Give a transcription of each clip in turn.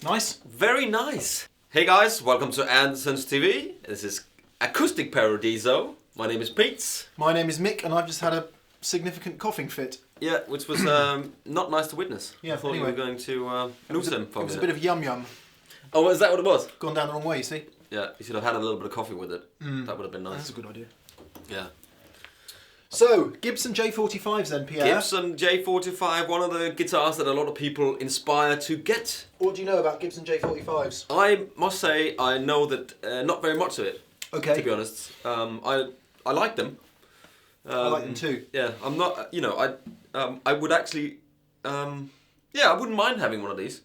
Nice? Very nice. Hey guys, welcome to Andertons TV. This is Acoustic Paradiso. My name is Pete. My name is Mick and I've just had a significant coughing fit. Yeah, which was not nice to witness. Yeah, I thought anyway. you were going to lose him from It was a bit of yum-yum. Oh, is that what it was? Gone down the wrong way, you see? Yeah, you should have had a little bit of coffee with it. That would have been nice. That's a good idea. Yeah. So, Gibson J45s then, Pierre. Gibson J45, one of the guitars that a lot of people inspire to get. What do you know about Gibson J45s? I must say I know that not very much of it. Okay. To be honest, I like them. I like them too. Yeah, I'm not. You know, I would actually. Yeah, I wouldn't mind having one of these.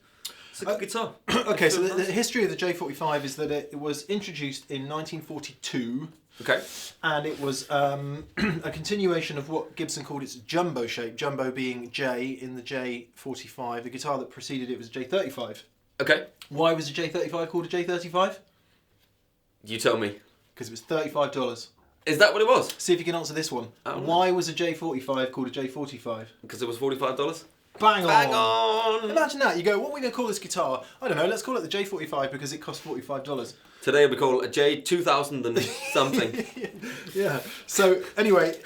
It's a good guitar. Okay, so the history of the J45 is that it was introduced in 1942. Okay. And it was a continuation of what Gibson called its jumbo shape, jumbo being J in the J45. The guitar that preceded it was a J35. Okay. Why was a J35 called a J35? You tell me. Because it was $35. Is that what it was? See if you can answer this one. Why was a J45 called a J45? Because it was $45? Bang on! Bang on! Imagine that. You go, what are we going to call this guitar? I don't know, let's call it the J45 because it cost $45. Today we call it a J2000 and something. Yeah. So, anyway,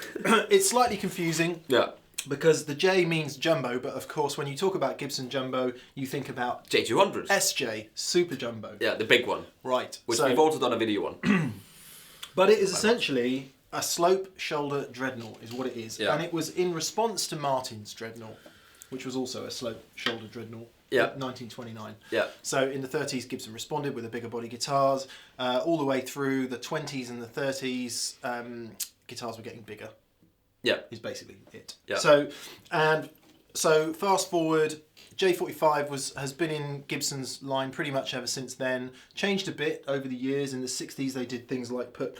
it's slightly confusing. Yeah. Because the J means jumbo, but of course when you talk about Gibson jumbo, you think about J200. SJ, super jumbo. Yeah, the big one. Right. Which we've also done a video on. But it is essentially a slope shoulder dreadnought is what it is. Yeah. And it was in response to Martin's dreadnought, which was also a slope shoulder dreadnought. Yeah. 1929. Yeah. So in the 30s, Gibson responded with the bigger body guitars. All the way through the 20s and the 30s, guitars were getting bigger. Yeah. Is basically it. Yeah. So fast forward, J45 has been in Gibson's line pretty much ever since then. Changed a bit over the years. In the 60s, they did things like put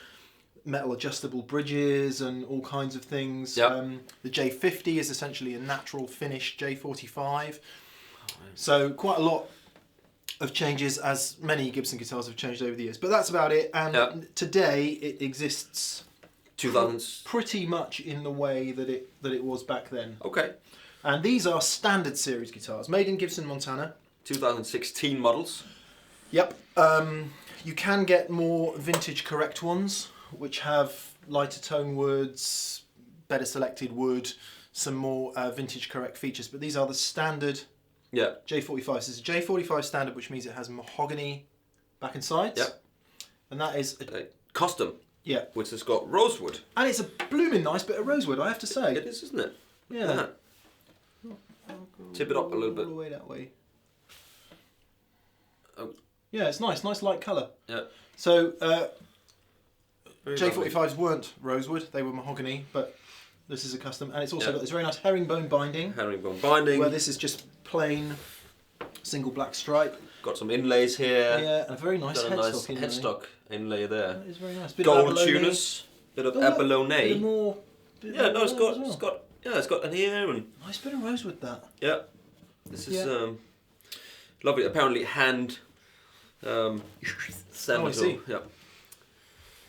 metal adjustable bridges and all kinds of things. Yeah. The J50 is essentially a natural finish J45. So quite a lot of changes, as many Gibson guitars have changed over the years. But that's about it. And today it exists 2000s. pretty much in the way that it was back then. Okay. And these are standard series guitars, made in Gibson, Montana. 2016 models. Yep. You can get more vintage correct ones, which have lighter tone woods, better selected wood, some more vintage correct features. But these are the standard J45s. This is a J45 standard, which means it has mahogany back and sides. Yep. And that is a custom. Yeah. Which has got rosewood. And it's a blooming nice bit of rosewood, I have to say. It is, isn't it? Yeah. Tip it up a little bit. All the way that way. Oh. Yeah, it's nice light colour. Yeah. So J45s J45s weren't rosewood, they were mahogany, but this is a custom, and it's also got this very nice herringbone binding. Herringbone binding. Where this is just plain single black stripe. Got some inlays here. Yeah, and a very nice got a nice headstock inlay. headstock inlay there. That is very nice. Gold tuners. Bit of abalone. Bit more. Yeah, no, it's got an ear and nice bit of rosewood that. Yeah. This is lovely. Apparently hand sandwich. I see. Yeah.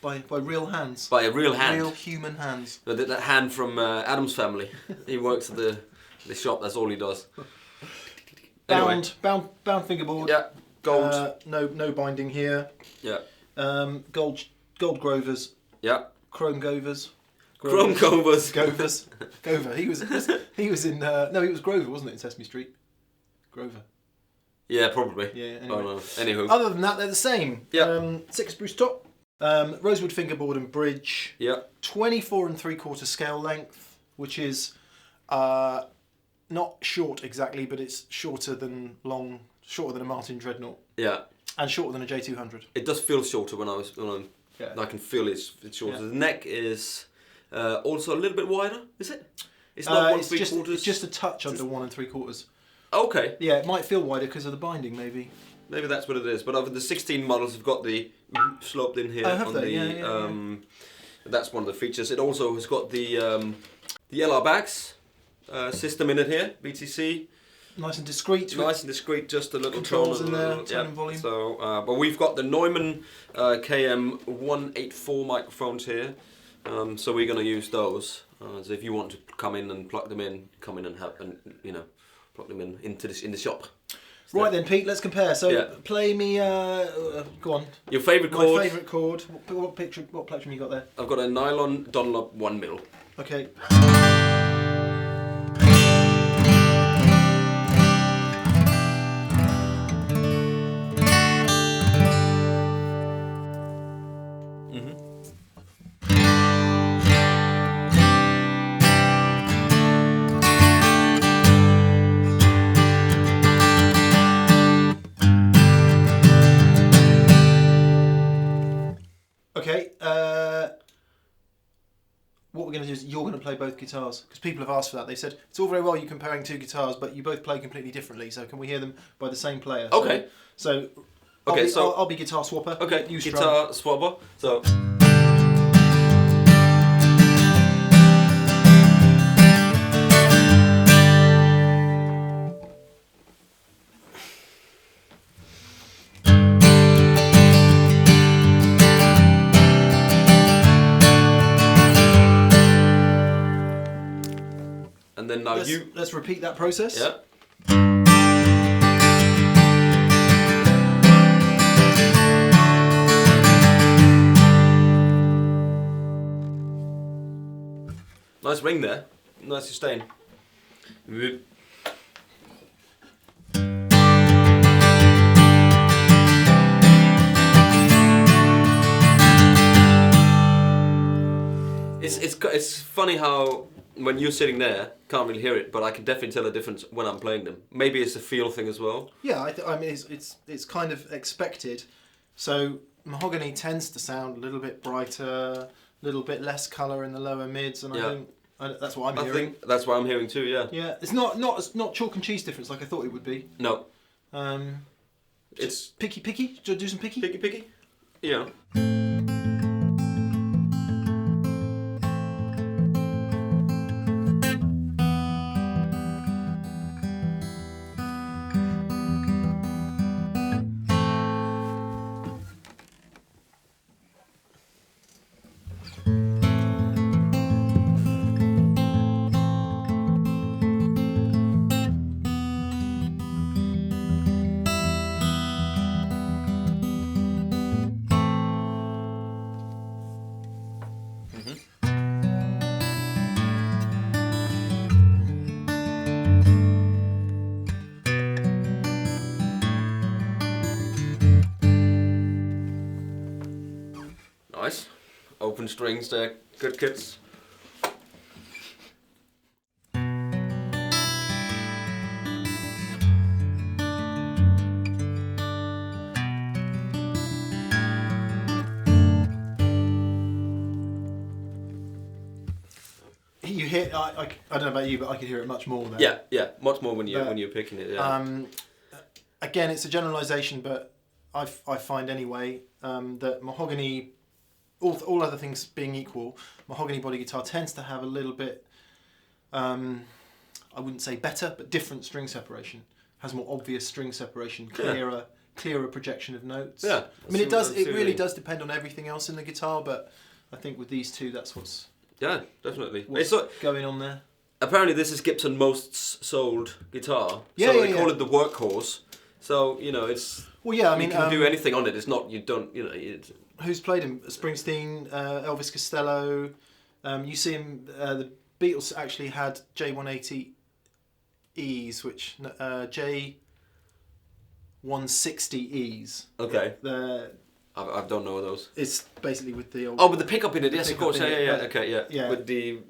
By real hands. By a real hand. Real human hands. That hand from Adam's family. He works at the shop. That's all he does. Bound fingerboard. Yeah. Gold. No binding here. Yeah. Gold Grovers. Yeah. Chrome Govers. Chrome Govers. Gover. He was in. No, he was Grover, wasn't it, in Sesame Street? Grover. Yeah, probably. Yeah. Anyway. Oh, no. Anywho. Other than that, they're the same. Yeah. 6 spruce top. Rosewood fingerboard and bridge. Yeah. 24 3/4 scale length, which is not short exactly, but it's shorter than a Martin Dreadnought. Yeah. And shorter than a J200. It does feel shorter when I can feel it's shorter. Yeah. The neck is also a little bit wider, is it? It's not 1 3/4. It's just a touch under 1 3/4. Okay. Yeah, it might feel wider because of the binding, maybe. Maybe that's what it is. But of the 16 models, have got the sloped in here. Oh, have they? Yeah. That's one of the features. It also has got the LR bags system in it here, BTC. Nice and discreet. Nice and discreet, just a little controls tone in there, tone and volume. So, but we've got the Neumann KM814 microphones here, so we're going to use those. So if you want to come in and plug them in, come in and help, and plug them in the shop. Right then, Pete, let's compare. So Yeah. play me, go on. Your favourite My chord? favourite chord. What plectrum you got there? I've got a nylon Dunlop 1mm. Okay. Okay, what we're going to do is you're going to play both guitars, because people have asked for that. They said, it's all very well you comparing two guitars, but you both play completely differently, so can we hear them by the same player? Okay. So Okay, I'll be guitar swapper. Okay, you guitar swapper. So. And then now let's repeat that process. Yeah. Nice ring there. Nice sustain. It's funny how when you're sitting there, can't really hear it, but I can definitely tell the difference when I'm playing them. Maybe it's a feel thing as well. Yeah, I mean it's kind of expected. So mahogany tends to sound a little bit brighter, a little bit less colour in the lower mids, and that's what I'm hearing. I think that's what I'm hearing too. Yeah. Yeah, it's not chalk and cheese difference like I thought it would be. No. It's picky. Do you do some picky? Picky. Yeah. Nice. Open strings there, good kits. You hear, I don't know about you, but I can hear it much more there. Yeah, much more when you're picking it. Yeah. Again, it's a generalisation, but I find anyway that mahogany, all other things being equal, mahogany body guitar tends to have a little bit, I wouldn't say better, but different string separation. Has more obvious string separation, clearer projection of notes. Yeah. I mean, it really does depend on everything else in the guitar, but I think with these two, that's what's definitely. What's going on there. Apparently, this is Gibson's most sold guitar. Yeah, so they call it the Workhorse. So it's. Well, yeah, I mean, you can do anything on it. It's not you don't Who's played him? Springsteen, Elvis Costello. You see him. The Beatles actually had J180Es, which J160Es. Okay. I don't know those. It's basically with the old. Oh, with the pickup in it. Yes, of course. Yeah. Okay, yeah. Yeah. With the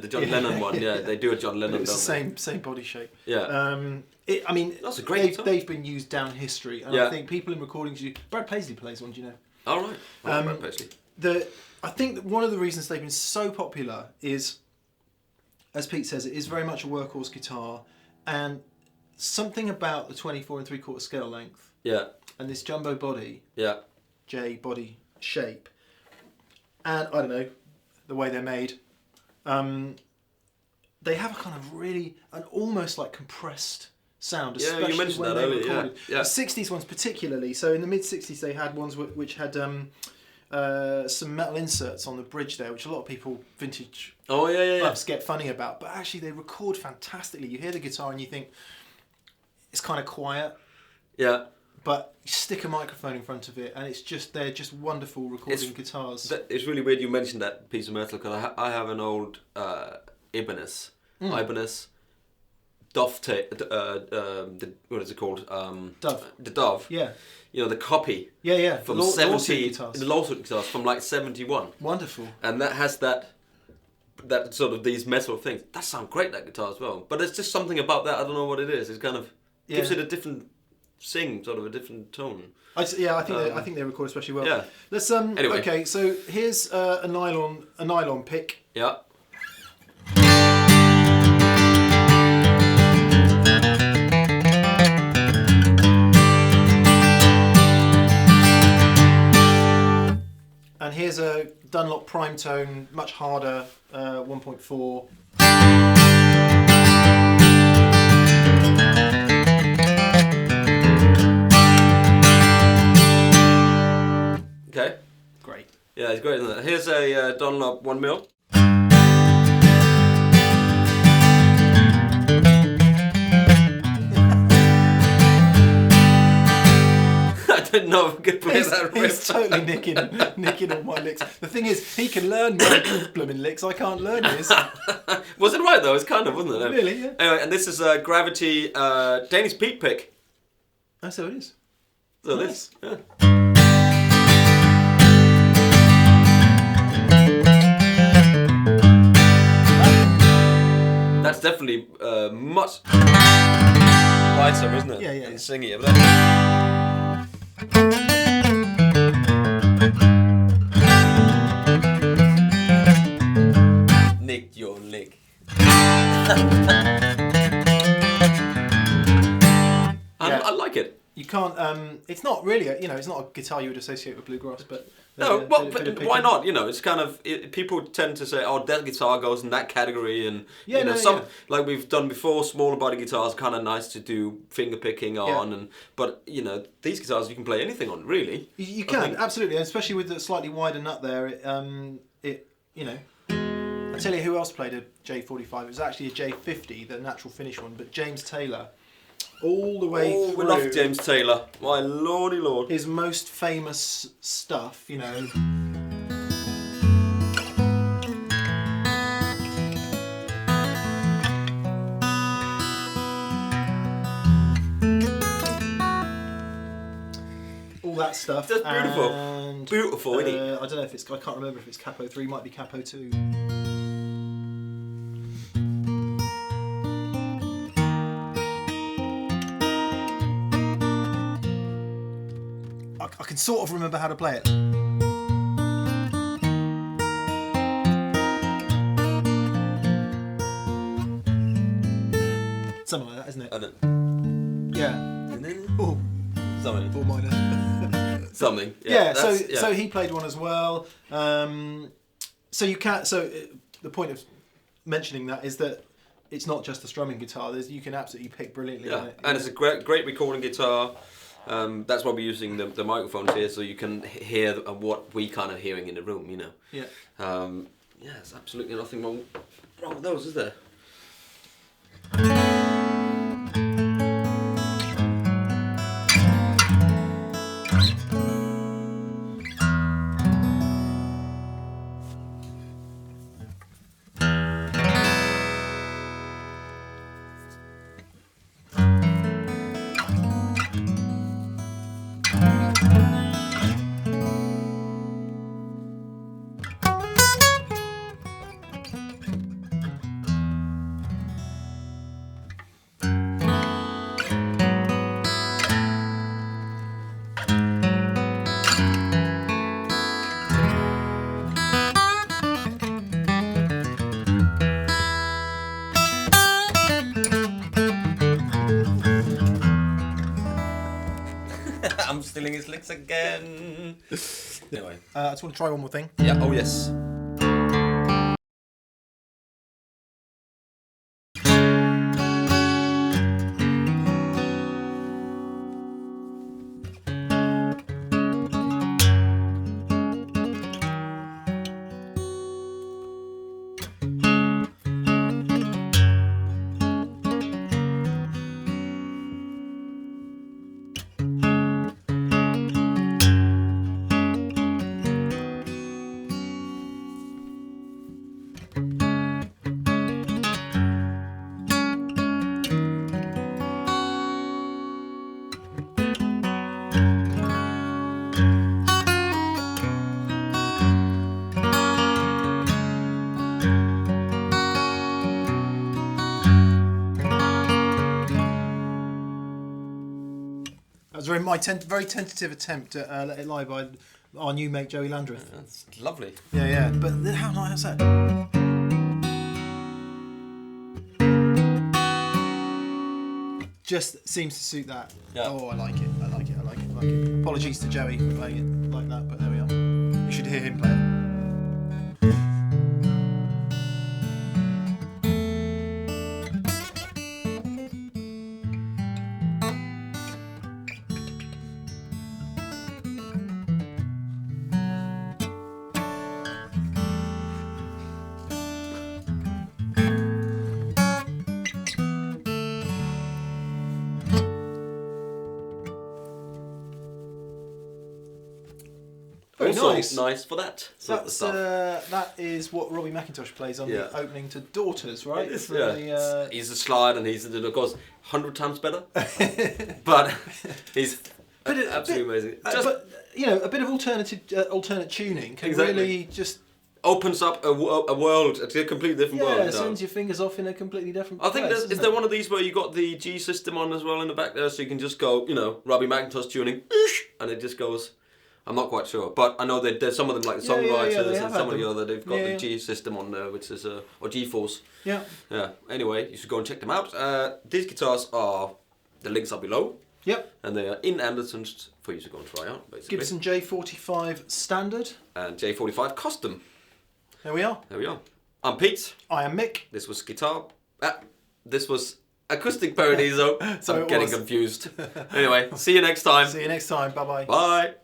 John Lennon one. Yeah, they do a John Lennon. It's the same body shape. Yeah. I mean, that's a great guitar. They've been used down history, and I think people in recordings. Brad Paisley plays one. Do you know? All right. Brad Paisley. I think that one of the reasons they've been so popular is, as Pete says, it is very much a workhorse guitar, and something about the 24 3/4 scale length. Yeah. And this jumbo body. Yeah. J body shape. And I don't know, the way they're made. They have a kind of an almost like compressed sound, especially you mentioned when that they're earlier. recorded. Yeah. The 60s ones particularly. So in the mid 60s they had ones which had some metal inserts on the bridge there, which a lot of people vintage buffs get funny about. But actually they record fantastically. You hear the guitar and you think it's kind of quiet. Yeah. But you stick a microphone in front of it, and they're just wonderful recording guitars. It's really weird you mentioned that piece of metal, because I have an old Ibanez Dove what is it called? Dove. The Dove. Yeah. You know, the copy. Yeah. From the lawsuit guitars from like 71. Wonderful. And that has that sort of these metal things. That sounds great, that guitar as well. But there's just something about that. I don't know what it is. It kind of gives it a different sort of a different tone. I think they record especially well. Yeah. Let's Anyway. Okay, so here's a nylon pick. Yeah. And here's a Dunlop prime tone, much harder, 1.4. Okay. Great. Yeah, it's great, isn't it? Here's a Dunlop 1mm. I didn't know if I could play that riff. He's totally nicking all my licks. The thing is, he can learn my blooming licks. I can't learn his. Was it right though? It's kind of, wasn't it? Really, yeah. Anyway, and this is a Gravity Danish Pete pick. Oh, so it is. So Nice. this, yeah. That's definitely much lighter, isn't it? Yeah. And singy. But nick your leg. I like it. You can't. It's not really. It's not a guitar you would associate with bluegrass, but. No, but why not? It's kind of people tend to say, "Oh, that guitar goes in that category," and like we've done before, smaller body guitars are kind of nice to do finger picking on, but these guitars you can play anything on, really. You can absolutely, especially with the slightly wider nut there. I tell you who else played a J45. It was actually a J50, the natural finish one, but James Taylor. All the way through. We love James Taylor. My lordy lord. His most famous stuff, all that stuff. That's beautiful. And, beautiful, isn't it? I don't know if I can't remember if it's Capo 3, might be Capo 2. I can sort of remember how to play it. Something like that, isn't it? I don't. Yeah. Oh, Something. or minor. Something. So he played one as well. So you can't. So the point of mentioning that is that it's not just a strumming guitar. You can absolutely pick brilliantly on it. And it's a great recording guitar. That's why we're using the microphones here, so you can hear what we kind of hearing in the room, Yeah. There's absolutely nothing wrong with those, is there? I'm stealing his licks again. Anyway. I just want to try one more thing. Yeah, oh yes. was very tentative attempt at Let It Lie by our new mate Joey Landreth. That's lovely. Yeah. But how nice is that? Just seems to suit that. Yeah. Oh, I like it. Apologies to Joey for playing it like that, but there we are. You should hear him play it. Also nice for that sort of stuff. That is what Robbie McIntosh plays on the opening to Daughters, right? He's a slide and he's, of course, 100 times better. But he's absolutely amazing. But, a bit of alternate tuning can really just... opens up a world, a completely different world. Yeah, sends your fingers off in a completely different place. I think is there one of these where you got the G system on as well in the back there, so you can just go, Robbie McIntosh tuning, and it just goes... I'm not quite sure, but I know that there's some of them like the songwriters and some of the other, they've got the G system on there, which is, or G-Force. Yeah. Yeah. Anyway, you should go and check them out. These guitars the links are below. Yep. And they are in Andertons for you to go and try out, basically. Gibson J45 Standard. And J45 Custom. There we are. I'm Pete. I am Mick. This was Guitar. This was Acoustic Paradiso. So I'm getting confused. Anyway, see you next time. Bye-bye. Bye.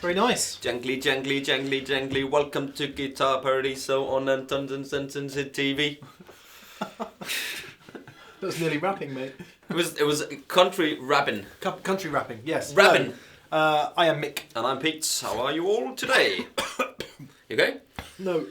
Very nice. Jangly, jangly, jangly, jangly. Welcome to Guitar Paradiso on Andertons TV. That was nearly rapping, mate. It was country rapping. Country rapping, yes. Rapping. I am Mick. And I'm Pete. How are you all today? You okay? No.